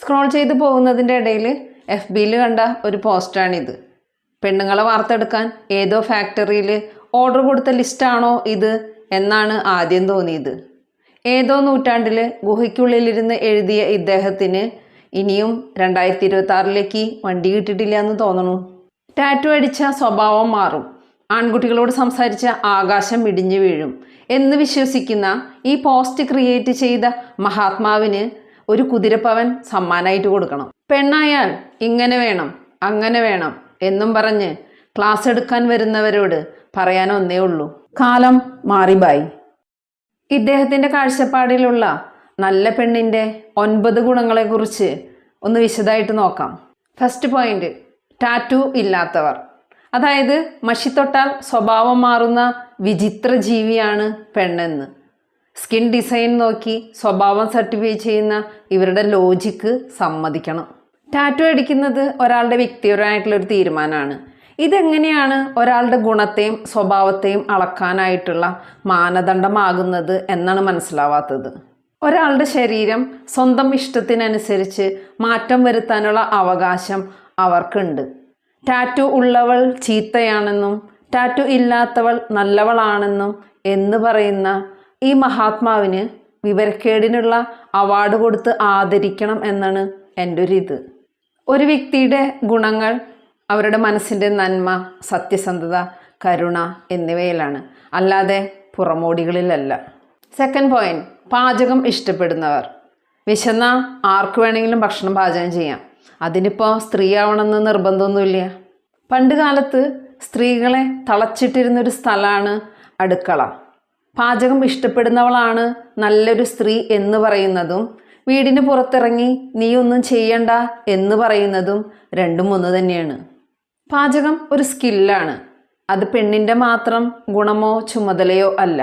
Scroll ചെയ്ത് പോകുന്നതിൻ്റെ ഇടയിൽ FBയിൽ കണ്ട ഒരു പോസ്റ്റാണിത്. പെണ്ണുങ്ങളെ വാർത്തെടുക്കാൻ ഏതോ ഫാക്ടറിയിൽ ഓർഡർ കൊടുത്ത ലിസ്റ്റാണോ ഇത് എന്നാണ് ആദ്യം തോന്നിയത്. ഏതോ നൂറ്റാണ്ടിൽ ഗുഹയ്ക്കുള്ളിലിരുന്ന് എഴുതിയ ഇദ്ദേഹത്തിന് ഇനിയും 2026 വണ്ടി കിട്ടിയിട്ടില്ല എന്ന് തോന്നുന്നു. ടാറ്റു അടിച്ച സ്വഭാവം മാറും, ആൺകുട്ടികളോട് സംസാരിച്ച ആകാശം ഇടിഞ്ഞു വീഴും എന്ന് വിശ്വസിക്കുന്ന ഈ പോസ്റ്റ് ക്രിയേറ്റ് ചെയ്ത മഹാത്മാവിന് ഒരു കുതിരപ്പവൻ സമ്മാനമായിട്ട് കൊടുക്കണം. പെണ്ണായാൽ ഇങ്ങനെ വേണം അങ്ങനെ വേണം എന്നും പറഞ്ഞ് ക്ലാസ് എടുക്കാൻ വരുന്നവരോട് പറയാൻ ഒന്നേ ഉള്ളൂ, കാലം മാറി ബായ്. ഇദ്ദേഹത്തിൻ്റെ കാഴ്ചപ്പാടിലുള്ള നല്ല പെണ്ണിൻ്റെ 9 ഗുണങ്ങളെക്കുറിച്ച് ഒന്ന് വിശദമായിട്ട് നോക്കാം. ഫസ്റ്റ് പോയിന്റ്, ടാറ്റു ഇല്ലാത്തവർ. അതായത് മഷിത്തൊട്ടാൽ സ്വഭാവം മാറുന്ന വിചിത്ര ജീവിയാണ് പെണ്ണെന്ന്. സ്കിൻ ഡിസൈൻ നോക്കി സ്വഭാവം സർട്ടിഫൈ ചെയ്യുന്ന ഇവരുടെ ലോജിക്ക് സമ്മതിക്കണം. ടാറ്റു അടിക്കുന്നത് ഒരാളുടെ വ്യക്തിപരമായിട്ടുള്ളൊരു തീരുമാനമാണ്. ഇതെങ്ങനെയാണ് ഒരാളുടെ ഗുണത്തെയും സ്വഭാവത്തെയും അളക്കാനായിട്ടുള്ള മാനദണ്ഡമാകുന്നത് എന്നാണ് മനസ്സിലാവാത്തത്. ഒരാളുടെ ശരീരം സ്വന്തം ഇഷ്ടത്തിനനുസരിച്ച് മാറ്റം വരുത്താനുള്ള അവകാശം അവർക്കുണ്ട്. ടാറ്റു ഉള്ളവൾ ചീത്തയാണെന്നും ടാറ്റു ഇല്ലാത്തവൾ നല്ലവളാണെന്നും എന്ന് പറയുന്ന ഈ മഹാത്മാവിന് വിവരക്കേടിനുള്ള അവാർഡ് കൊടുത്ത് ആദരിക്കണം എന്നാണ് എൻ്റെ ഒരു ഇത്. ഒരു വ്യക്തിയുടെ ഗുണങ്ങൾ അവരുടെ മനസ്സിൻ്റെ നന്മ, സത്യസന്ധത, കരുണ എന്നിവയിലാണ്, അല്ലാതെ പുറമോടികളിലല്ല. സെക്കൻഡ് പോയിന്റ്, പാചകം ഇഷ്ടപ്പെടുന്നവർ. വിശന്ന ആർക്ക് വേണമെങ്കിലും ഭക്ഷണം പാചകം ചെയ്യാം. അതിനിപ്പോൾ സ്ത്രീ ആവണമെന്ന് നിർബന്ധമൊന്നുമില്ല. പണ്ട് കാലത്ത് സ്ത്രീകളെ തളച്ചിട്ടിരുന്നൊരു സ്ഥലമാണ് അടുക്കള. പാചകം ഇഷ്ടപ്പെടുന്നവളാണ് നല്ലൊരു സ്ത്രീ എന്ന് പറയുന്നതും വീടിന് പുറത്തിറങ്ങി നീ ഒന്നും ചെയ്യണ്ട എന്ന് പറയുന്നതും രണ്ടും ഒന്ന് തന്നെയാണ്. പാചകം ഒരു സ്കില്ലാണ്. അത് പെണ്ണിൻ്റെ മാത്രം ഗുണമോ ചുമതലയോ അല്ല.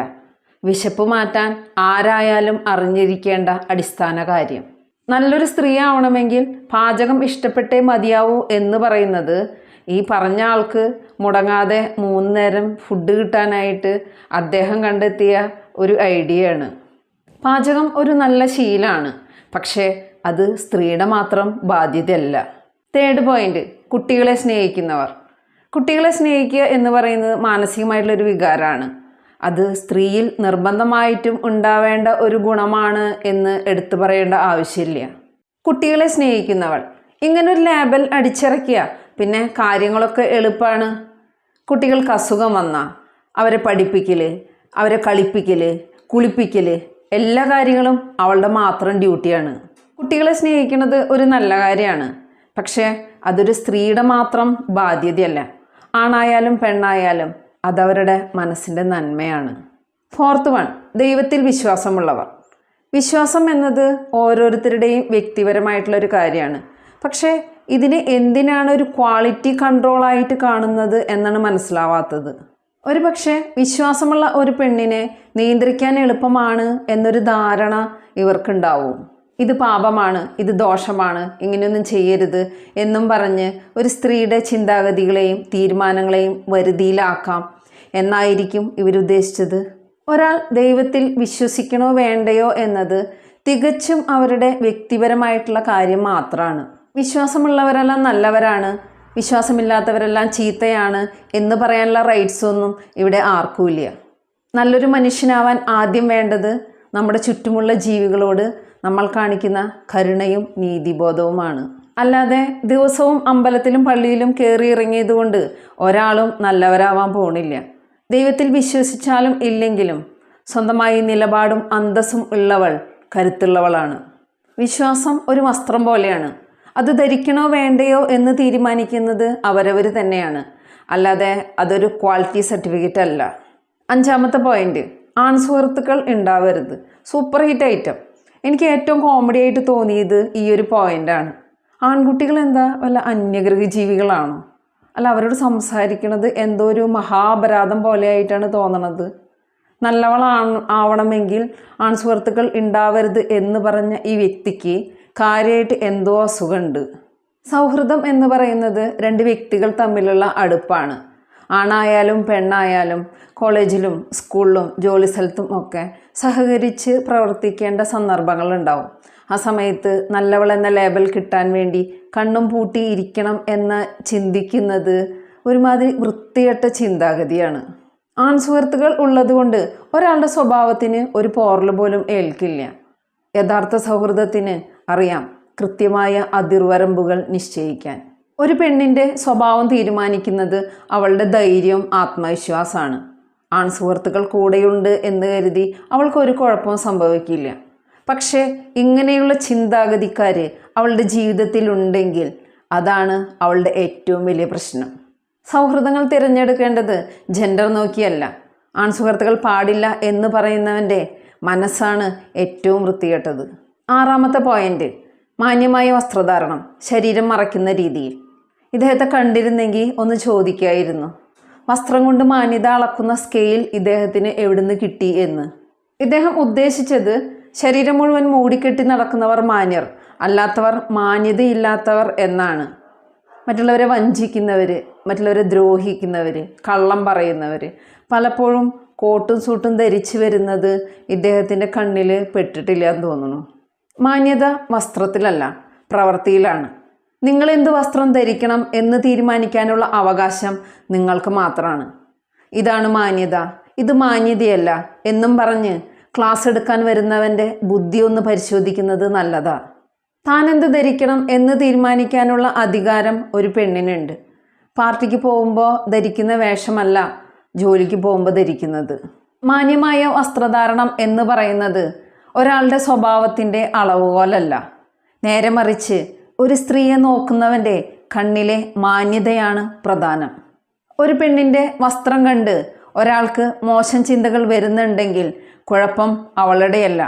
വിശപ്പ് മാറ്റാൻ ആരായാലും അറിഞ്ഞിരിക്കേണ്ട അടിസ്ഥാന കാര്യം. നല്ലൊരു സ്ത്രീ ആവണമെങ്കിൽ പാചകം ഇഷ്ടപ്പെട്ടേ മതിയാവൂ എന്ന് പറയുന്നത് ഈ പറഞ്ഞ ആൾക്ക് മുടങ്ങാതെ 3 നേരം ഫുഡ് കിട്ടാനായിട്ട് അദ്ദേഹം കണ്ടെത്തിയ ഒരു ഐഡിയയാണ്. പാചകം ഒരു നല്ല ശീലമാണ്, പക്ഷേ അത് സ്ത്രീയുടെ മാത്രം ബാധ്യതയല്ല. തേർഡ് പോയിന്റ്, കുട്ടികളെ സ്നേഹിക്കുന്നവർ. കുട്ടികളെ സ്നേഹിക്കുക എന്ന് പറയുന്നത് മാനസികമായിട്ടുള്ളൊരു വികാരമാണ്. അത് സ്ത്രീയിൽ നിർബന്ധമായിട്ടും ഉണ്ടാവേണ്ട ഒരു ഗുണമാണ് എന്ന് എടുത്തു പറയേണ്ട ആവശ്യമില്ല. കുട്ടികളെ സ്നേഹിക്കുന്നവൾ ഇങ്ങനൊരു ലേബൽ അടിച്ചിറക്കിയ പിന്നെ കാര്യങ്ങളൊക്കെ എളുപ്പമാണ്. കുട്ടികൾക്ക് അസുഖം വന്നാൽ അവരെ പഠിപ്പിക്കൽ, അവരെ കളിപ്പിക്കൽ, കുളിപ്പിക്കൽ, എല്ലാ കാര്യങ്ങളും അവളുടെ മാത്രം ഡ്യൂട്ടിയാണ്. കുട്ടികളെ സ്നേഹിക്കുന്നത് ഒരു നല്ല കാര്യമാണ്, പക്ഷേ അതൊരു സ്ത്രീയുടെ മാത്രം ബാധ്യതയല്ല. ആണായാലും പെണ്ണായാലും അതവരുടെ മനസ്സിൻ്റെ നന്മയാണ്. ഫോർത്ത് വൺ, ദൈവത്തിൽ വിശ്വാസമുള്ളവർ. വിശ്വാസം എന്നത് ഓരോരുത്തരുടെയും വ്യക്തിപരമായിട്ടുള്ളൊരു കാര്യമാണ്. പക്ഷേ ഇതിനെ എന്തിനാണ് ഒരു ക്വാളിറ്റി കൺട്രോളായിട്ട് കാണുന്നത് എന്നാണ് മനസ്സിലാവാത്തത്. ഒരു പക്ഷേ വിശ്വാസമുള്ള ഒരു പെണ്ണിനെ നിയന്ത്രിക്കാൻ എളുപ്പമാണ് എന്നൊരു ധാരണ ഇവർക്കുണ്ടാവും. ഇത് പാപമാണ്, ഇത് ദോഷമാണ്, ഇങ്ങനെയൊന്നും ചെയ്യരുത് എന്നും പറഞ്ഞ് ഒരു സ്ത്രീയുടെ ചിന്താഗതികളെയും തീരുമാനങ്ങളെയും വരുതിയിലാക്കാം എന്നായിരിക്കും ഇവരുദ്ദേശിച്ചത്. ഒരാൾ ദൈവത്തിൽ വിശ്വസിക്കണോ വേണ്ടയോ എന്നത് തികച്ചും അവരുടെ വ്യക്തിപരമായിട്ടുള്ള കാര്യം മാത്രമാണ്. വിശ്വാസമുള്ളവരെല്ലാം നല്ലവരാണ്, വിശ്വാസമില്ലാത്തവരെല്ലാം ചീത്തയാണ് എന്ന് പറയാനുള്ള റൈറ്റ്സ് ഒന്നും ഇവിടെ ആർക്കുമില്ല. നല്ലൊരു മനുഷ്യനാവാൻ ആദ്യം വേണ്ടത് നമ്മുടെ ചുറ്റുമുള്ള ജീവികളോട് നമ്മൾ കാണിക്കുന്ന കരുണയും നീതിബോധവുമാണ്. അല്ലാതെ ദിവസവും അമ്പലത്തിലും പള്ളിയിലും കയറി ഇറങ്ങിയത് കൊണ്ട് ഒരാളും നല്ലവരാവാൻ പോണില്ല. ദൈവത്തിൽ വിശ്വസിച്ചാലും ഇല്ലെങ്കിലും സ്വന്തമായി നിലപാടും അന്തസ്സും ഉള്ളവൾ കരുത്തുള്ളവളാണ്. വിശ്വാസം ഒരു വസ്ത്രം പോലെയാണ്. അത് ധരിക്കണോ വേണ്ടയോ എന്ന് തീരുമാനിക്കുന്നത് അവരവർ തന്നെയാണ്, അല്ലാതെ അതൊരു ക്വാളിറ്റി സർട്ടിഫിക്കറ്റ് അല്ല. അഞ്ചാമത്തെ പോയിന്റ്, ആൺസുഹൃത്തുക്കൾ ഉണ്ടാവരുത്. Super hit item. എനിക്ക് ഏറ്റവും കോമഡി ആയിട്ട് തോന്നിയത് ഈ ഒരു പോയിൻ്റാണ്. ആൺകുട്ടികൾ എന്താ വല്ല അന്യഗ്രഹ ജീവികളാണോ? അല്ല, അവരോട് സംസാരിക്കുന്നത് എന്തോ ഒരു മഹാപരാധം പോലെ ആയിട്ടാണ് തോന്നണത്. ആവണമെങ്കിൽ ആൺസുഹൃത്തുക്കൾ ഉണ്ടാവരുത് എന്ന് പറഞ്ഞ ഈ വ്യക്തിക്ക് കാര്യമായിട്ട് എന്തോ അസുഖമുണ്ട്. സൗഹൃദം എന്ന് പറയുന്നത് 2 വ്യക്തികൾ തമ്മിലുള്ള അടുപ്പാണ്. ആണായാലും പെണ്ണായാലും കോളേജിലും സ്കൂളിലും ജോലി സ്ഥലത്തും ഒക്കെ സഹകരിച്ച് പ്രവർത്തിക്കേണ്ട സന്ദർഭങ്ങളുണ്ടാവും. ആ സമയത്ത് നല്ലവൾ എന്ന ലേബൽ കിട്ടാൻ വേണ്ടി കണ്ണും പൂട്ടി ഇരിക്കണം എന്ന് ചിന്തിക്കുന്നത് ഒരുമാതിരി വൃത്തികെട്ട ചിന്താഗതിയാണ്. ആൺസുഹൃത്തുക്കൾ ഉള്ളതുകൊണ്ട് ഒരാളുടെ സ്വഭാവത്തിന് ഒരു പോറൽ പോലും ഏൽക്കില്ല. യഥാർത്ഥ സൗഹൃദത്തിന് അറിയാം കൃത്യമായ അതിർവരമ്പുകൾ നിശ്ചയിക്കാൻ. ഒരു പെണ്ണിൻ്റെ സ്വഭാവം തീരുമാനിക്കുന്നത് അവളുടെ ധൈര്യവും ആത്മവിശ്വാസമാണ്. ആൺസുഹൃത്തുക്കൾ കൂടെയുണ്ട് എന്ന് കരുതി അവൾക്കൊരു കുഴപ്പവും സംഭവിക്കില്ല. പക്ഷേ ഇങ്ങനെയുള്ള ചിന്താഗതിക്കാർ അവളുടെ ജീവിതത്തിലുണ്ടെങ്കിൽ അതാണ് അവളുടെ ഏറ്റവും വലിയ പ്രശ്നം. സൗഹൃദങ്ങൾ തിരഞ്ഞെടുക്കേണ്ടത് ജെൻഡർ നോക്കിയല്ല. ആൺസുഹൃത്തുക്കൾ പാടില്ല എന്ന് പറയുന്നവൻ്റെ മനസ്സാണ് ഏറ്റവും വൃത്തികെട്ടത്. 6ാമത്തെ പോയിന്റ്, മാന്യമായ വസ്ത്രധാരണം, ശരീരം മറയ്ക്കുന്ന രീതിയിൽ. ഇദ്ദേഹത്തെ കണ്ടിരുന്നെങ്കിൽ ഒന്ന് ചോദിക്കായിരുന്നു, വസ്ത്രം കൊണ്ട് മാന്യത അളക്കുന്ന സ്കെയിൽ ഇദ്ദേഹത്തിന് എവിടുന്ന് കിട്ടി എന്ന്. ഇദ്ദേഹം ഉദ്ദേശിച്ചത് ശരീരം മുഴുവൻ മൂടിക്കെട്ടി നടക്കുന്നവർ മാന്യർ, അല്ലാത്തവർ മാന്യതയില്ലാത്തവർ എന്നാണ്. മറ്റുള്ളവരെ വഞ്ചിക്കുന്നവർ, മറ്റുള്ളവരെ ദ്രോഹിക്കുന്നവർ, കള്ളം പറയുന്നവർ, പലപ്പോഴും കോട്ടും സൂട്ടും ധരിച്ചു വരുന്നത് ഇദ്ദേഹത്തിൻ്റെ കണ്ണിൽ പെട്ടിട്ടില്ല എന്ന് തോന്നുന്നു. മാന്യത വസ്ത്രത്തിലല്ല, പ്രവൃത്തിയിലാണ്. നിങ്ങൾ എന്ത് വസ്ത്രം ധരിക്കണം എന്ന് തീരുമാനിക്കാനുള്ള അവകാശം നിങ്ങൾക്ക് മാത്രമാണ്. ഇതാണ് മാന്യത, ഇത് മാന്യതയല്ല എന്നും പറഞ്ഞ് ക്ലാസ് എടുക്കാൻ വരുന്നവൻ്റെ ബുദ്ധി ഒന്ന് പരിശോധിക്കുന്നത് നല്ലതാ. താൻ എന്ത് ധരിക്കണം എന്ന് തീരുമാനിക്കാനുള്ള അധികാരം ഒരു പെണ്ണിനുണ്ട്. പാർട്ടിക്ക് പോകുമ്പോൾ ധരിക്കുന്ന വേഷമല്ല ജോലിക്ക് പോകുമ്പോൾ ധരിക്കുന്നത്. മാന്യമായ വസ്ത്രധാരണം എന്ന് പറയുന്നത് ഒരാളുടെ സ്വഭാവത്തിൻ്റെ അളവുകോലല്ല. നേരെ മറിച്ച് ഒരു സ്ത്രീയെ നോക്കുന്നവൻ്റെ കണ്ണിലെ മാന്യതയാണ് പ്രധാനം. ഒരു പെണ്ണിൻ്റെ വസ്ത്രം കണ്ട് ഒരാൾക്ക് മോശം ചിന്തകൾ വരുന്നുണ്ടെങ്കിൽ കുഴപ്പം അവളുടെയല്ല,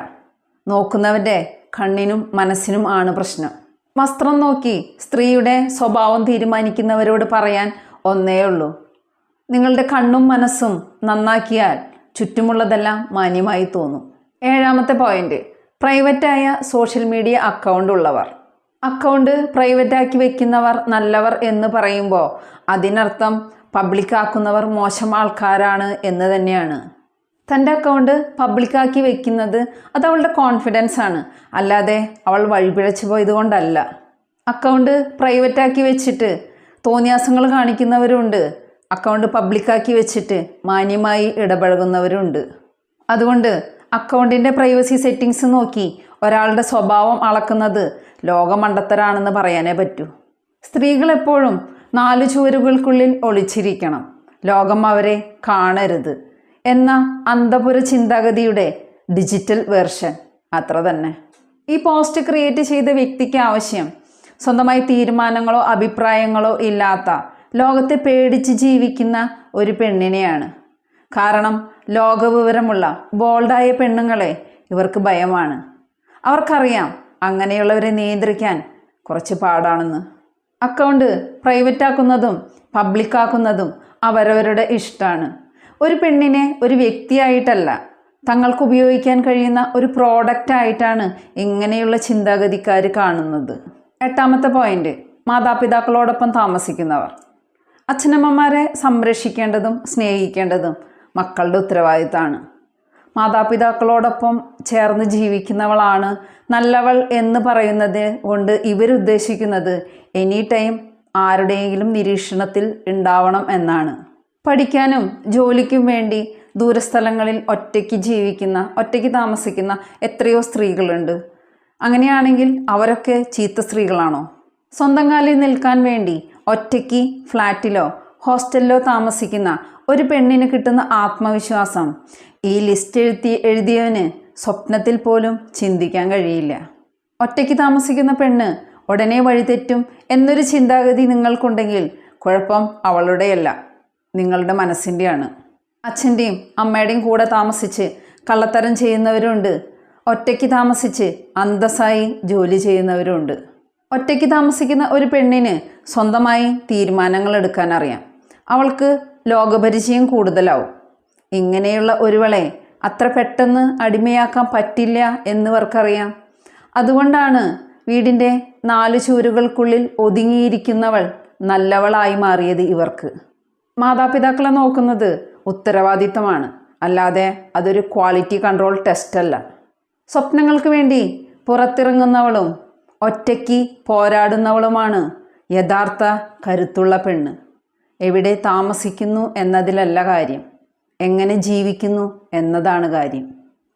നോക്കുന്നവൻ്റെ കണ്ണിനും മനസ്സിനും ആണ് പ്രശ്നം. വസ്ത്രം നോക്കി സ്ത്രീയുടെ സ്വഭാവം തീരുമാനിക്കുന്നവരോട് പറയാൻ ഒന്നേ ഉള്ളൂ, നിങ്ങളുടെ കണ്ണും മനസ്സും നന്നാക്കിയാൽ ചുറ്റുമുള്ളതെല്ലാം മാന്യമായി തോന്നും. 7ാമത്തെ പോയിന്റ്, പ്രൈവറ്റായ സോഷ്യൽ മീഡിയ അക്കൗണ്ട് ഉള്ളവർ. അക്കൗണ്ട് പ്രൈവറ്റാക്കി വെക്കുന്നവർ നല്ലവർ എന്ന് പറയുമ്പോൾ അതിനർത്ഥം പബ്ലിക്കാക്കുന്നവർ മോശം ആൾക്കാരാണ് എന്ന് തന്നെയാണ്. തൻ്റെ അക്കൗണ്ട് പബ്ലിക്കാക്കി വെക്കുന്നത് അത് അവളുടെ കോൺഫിഡൻസ് ആണ്, അല്ലാതെ അവൾ വഴിപിഴച്ചു പോയത് കൊണ്ടല്ല. അക്കൗണ്ട് പ്രൈവറ്റാക്കി വെച്ചിട്ട് തോന്നിയാസങ്ങൾ കാണിക്കുന്നവരുണ്ട്, അക്കൗണ്ട് പബ്ലിക്കാക്കി വെച്ചിട്ട് മാന്യമായി ഇടപഴകുന്നവരുണ്ട്. അതുകൊണ്ട് അക്കൗണ്ടിൻ്റെ പ്രൈവസി സെറ്റിങ്സ് നോക്കി ഒരാളുടെ സ്വഭാവം അളക്കുന്നത് ലോകമണ്ടത്തരാണെന്ന് പറയാനേ പറ്റൂ. സ്ത്രീകൾ എപ്പോഴും 4 ചുവരുകൾക്കുള്ളിൽ ഒളിച്ചിരിക്കണം, ലോകം അവരെ കാണരുത് എന്ന അന്തപുര ചിന്താഗതിയുടെ ഡിജിറ്റൽ വേർഷൻ അത്ര തന്നെ. ഈ പോസ്റ്റ് ക്രിയേറ്റ് ചെയ്ത വ്യക്തിക്ക് ആവശ്യം സ്വന്തമായി തീരുമാനങ്ങളോ അഭിപ്രായങ്ങളോ ഇല്ലാത്ത, ലോകത്തെ പേടിച്ച് ജീവിക്കുന്ന ഒരു പെണ്ണിനെയാണ്. കാരണം ലോകവിവരമുള്ള ബോൾഡായ പെണ്ണുങ്ങളെ ഇവർക്ക് ഭയമാണ്. അവർക്കറിയാം അങ്ങനെയുള്ളവരെ നിയന്ത്രിക്കാൻ കുറച്ച് പാടാണെന്ന്. അക്കൗണ്ട് പ്രൈവറ്റാക്കുന്നതും പബ്ലിക്കാക്കുന്നതും അവരവരുടെ ഇഷ്ടമാണ്. ഒരു പെണ്ണിനെ ഒരു വ്യക്തിയായിട്ടല്ല, തങ്ങൾക്ക് ഉപയോഗിക്കാൻ കഴിയുന്ന ഒരു പ്രോഡക്റ്റായിട്ടാണ് ഇങ്ങനെയുള്ള ചിന്താഗതിക്കാർ കാണുന്നത്. 8ാമത്തെ പോയിന്റ്, മാതാപിതാക്കളോടൊപ്പം താമസിക്കുന്നവർ. അച്ഛനമ്മമാരെ സംരക്ഷിക്കേണ്ടതും സ്നേഹിക്കേണ്ടതും മക്കളുടെ ഉത്തരവാദിത്തമാണ്. മാതാപിതാക്കളോടൊപ്പം ചേർന്ന് ജീവിക്കുന്നവളാണ് നല്ലവൾ എന്ന് പറയുന്നത് കൊണ്ട് ഇവരുദ്ദേശിക്കുന്നത് എനി ടൈം ആരുടെയെങ്കിലും നിരീക്ഷണത്തിൽ ഉണ്ടാവണം എന്നാണ്. പഠിക്കാനും ജോലിക്കും വേണ്ടി ദൂരസ്ഥലങ്ങളിൽ ഒറ്റയ്ക്ക് താമസിക്കുന്ന എത്രയോ സ്ത്രീകളുണ്ട്. അങ്ങനെയാണെങ്കിൽ അവരൊക്കെ ചീത്ത സ്ത്രീകളാണോ? സ്വന്തം കാലിൽ നിൽക്കാൻ വേണ്ടി ഒറ്റയ്ക്ക് ഫ്ലാറ്റിലോ ഹോസ്റ്റലിലോ താമസിക്കുന്ന ഒരു പെണ്ണിന് കിട്ടുന്ന ആത്മവിശ്വാസം ഈ ലിസ്റ്റ് എഴുതിയവന് സ്വപ്നത്തിൽ പോലും ചിന്തിക്കാൻ കഴിയില്ല. ഒറ്റയ്ക്ക് താമസിക്കുന്ന പെണ്ണ് ഉടനെ വഴിതെറ്റും എന്നൊരു ചിന്താഗതി നിങ്ങൾക്കുണ്ടെങ്കിൽ കുഴപ്പം അവളുടെയല്ല, നിങ്ങളുടെ മനസ്സിൻ്റെയാണ്. അച്ഛൻ്റെയും അമ്മയുടെയും കൂടെ താമസിച്ച് കള്ളത്തരം ചെയ്യുന്നവരുണ്ട്, ഒറ്റയ്ക്ക് താമസിച്ച് അന്തസ്സായി ജോലി ചെയ്യുന്നവരുണ്ട്. ഒറ്റയ്ക്ക് താമസിക്കുന്ന ഒരു പെണ്ണിന് സ്വന്തമായി തീരുമാനങ്ങൾ എടുക്കാൻ അറിയാം, അവൾക്ക് ലോകപരിചയം കൂടുതലാവും. ഇങ്ങനെയുള്ള ഒരുവളെ അത്ര പെട്ടെന്ന് അടിമയാക്കാൻ പറ്റില്ല എന്നിവർക്കറിയാം. അതുകൊണ്ടാണ് വീടിൻ്റെ 4 ചുവരുകൾക്കുള്ളിൽ ഒതുങ്ങിയിരിക്കുന്നവൾ നല്ലവളായി മാറിയത് ഇവർക്ക്. മാതാപിതാക്കളെ നോക്കുന്നത് ഉത്തരവാദിത്തമാണ്, അല്ലാതെ അതൊരു ക്വാളിറ്റി കൺട്രോൾ ടെസ്റ്റ് അല്ല. സ്വപ്നങ്ങൾക്ക് വേണ്ടി പുറത്തിറങ്ങുന്നവളും ഒറ്റയ്ക്ക് പോരാടുന്നവളുമാണ് യഥാർത്ഥ കരുത്തുള്ള പെണ്ണ്. എവിടെ താമസിക്കുന്നു എന്നതിലല്ല കാര്യം, എങ്ങനെ ജീവിക്കുന്നു എന്നതാണ് കാര്യം.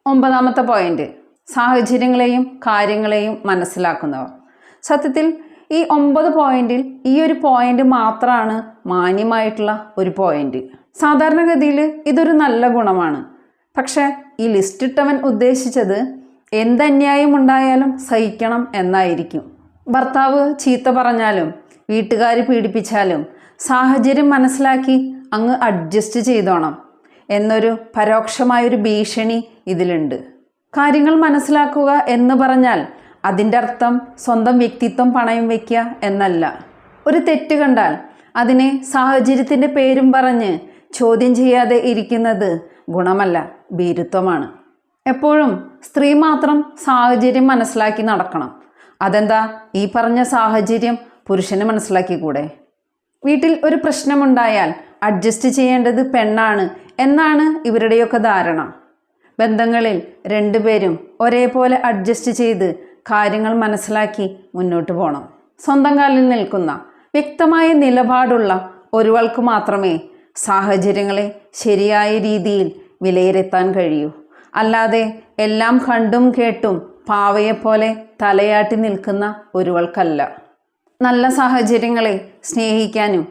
9ാമത്തെ പോയിന്റ്, സാഹചര്യങ്ങളെയും കാര്യങ്ങളെയും മനസ്സിലാക്കുന്നവർ. സത്യത്തിൽ ഈ 9 പോയിന്റിൽ ഈ ഒരു പോയിന്റ് മാത്രമാണ് മാന്യമായിട്ടുള്ള ഒരു പോയിന്റ്. സാധാരണഗതിയിൽ ഇതൊരു നല്ല ഗുണമാണ്. പക്ഷേ ഈ ലിസ്റ്റ് ഇട്ടവൻ ഉദ്ദേശിച്ചത് എന്തന്യായം ഉണ്ടായാലും സഹിക്കണം എന്നായിരിക്കും. ഭർത്താവ് ചീത്ത പറഞ്ഞാലും വീട്ടുകാർ പീഡിപ്പിച്ചാലും സാഹചര്യം മനസ്സിലാക്കി അങ്ങ് അഡ്ജസ്റ്റ് ചെയ്തോണം എന്നൊരു പരോക്ഷമായൊരു ഭീഷണി ഇതിലുണ്ട്. കാര്യങ്ങൾ മനസ്സിലാക്കുക എന്ന് പറഞ്ഞാൽ അതിൻ്റെ അർത്ഥം സ്വന്തം വ്യക്തിത്വം പണയം വയ്ക്കുക എന്നല്ല. ഒരു തെറ്റ് കണ്ടാൽ അതിനെ സാഹചര്യത്തിൻ്റെ പേരും പറഞ്ഞ് ചോദ്യം ചെയ്യാതെ ഇരിക്കുന്നത് ഗുണമല്ല, ഭീരുത്വമാണ്. എപ്പോഴും സ്ത്രീ മാത്രം സാഹചര്യം മനസ്സിലാക്കി നടക്കണം. അതെന്താ, ഈ പറഞ്ഞ സാഹചര്യം പുരുഷന് മനസ്സിലാക്കിക്കൂടെ? വീട്ടിൽ ഒരു പ്രശ്നമുണ്ടായാൽ അഡ്ജസ്റ്റ് ചെയ്യേണ്ടത് പെണ്ണാണ് എന്നാണ് ഇവരുടെയൊക്കെ ധാരണ. ബന്ധങ്ങളിൽ രണ്ടുപേരും ഒരേപോലെ അഡ്ജസ്റ്റ് ചെയ്ത് കാര്യങ്ങൾ മനസ്സിലാക്കി മുന്നോട്ട് പോകണം. സ്വന്തം കാലിൽ നിൽക്കുന്ന വ്യക്തമായ നിലപാടുള്ള ഒരുവൾക്ക് മാത്രമേ സാഹചര്യങ്ങളെ ശരിയായ രീതിയിൽ വിലയിരുത്താൻ കഴിയൂ. അല്ലാതെ എല്ലാം കണ്ടും കേട്ടും പാവയെപ്പോലെ തലയാട്ടി നിൽക്കുന്ന ഒരുവൾക്കല്ല. നല്ല സാഹചര്യങ്ങളെ സ്നേഹിക്കാനും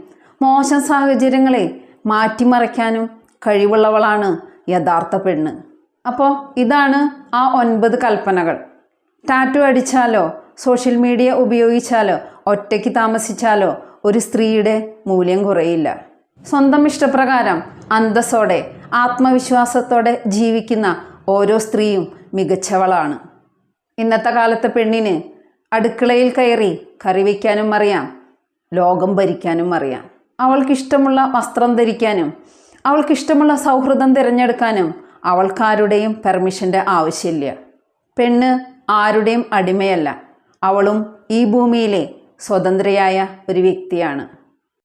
മോശം സാഹചര്യങ്ങളെ മാറ്റിമറിക്കാനും കഴിവുള്ളവളാണ് യഥാർത്ഥ പെണ്ണ്. അപ്പോൾ ഇതാണ് ആ 9 കൽപ്പനകൾ. ടാറ്റു അടിച്ചാലോ സോഷ്യൽ മീഡിയ ഉപയോഗിച്ചാലോ ഒറ്റയ്ക്ക് താമസിച്ചാലോ ഒരു സ്ത്രീയുടെ മൂല്യം കുറയില്ല. സ്വന്തം ഇഷ്ടപ്രകാരം അന്തസ്സോടെ ആത്മവിശ്വാസത്തോടെ ജീവിക്കുന്ന ഓരോ സ്ത്രീയും മികച്ചവളാണ്. ഇന്നത്തെ കാലത്തെ പെണ്ണിന് അടുക്കളയിൽ കയറി കറി വയ്ക്കാനും അറിയാം, ലോകം ഭരിക്കാനും അറിയാം. അവൾക്കിഷ്ടമുള്ള വസ്ത്രം ധരിക്കാനും അവൾക്കിഷ്ടമുള്ള സൗഹൃദം തിരഞ്ഞെടുക്കാനും അവൾക്കാരുടെയും പെർമിഷൻ്റെ ആവശ്യമില്ല. പെണ്ണ് ആരുടെയും അടിമയല്ല. അവളും ഈ ഭൂമിയിലെ സ്വതന്ത്രയായ ഒരു വ്യക്തിയാണ്.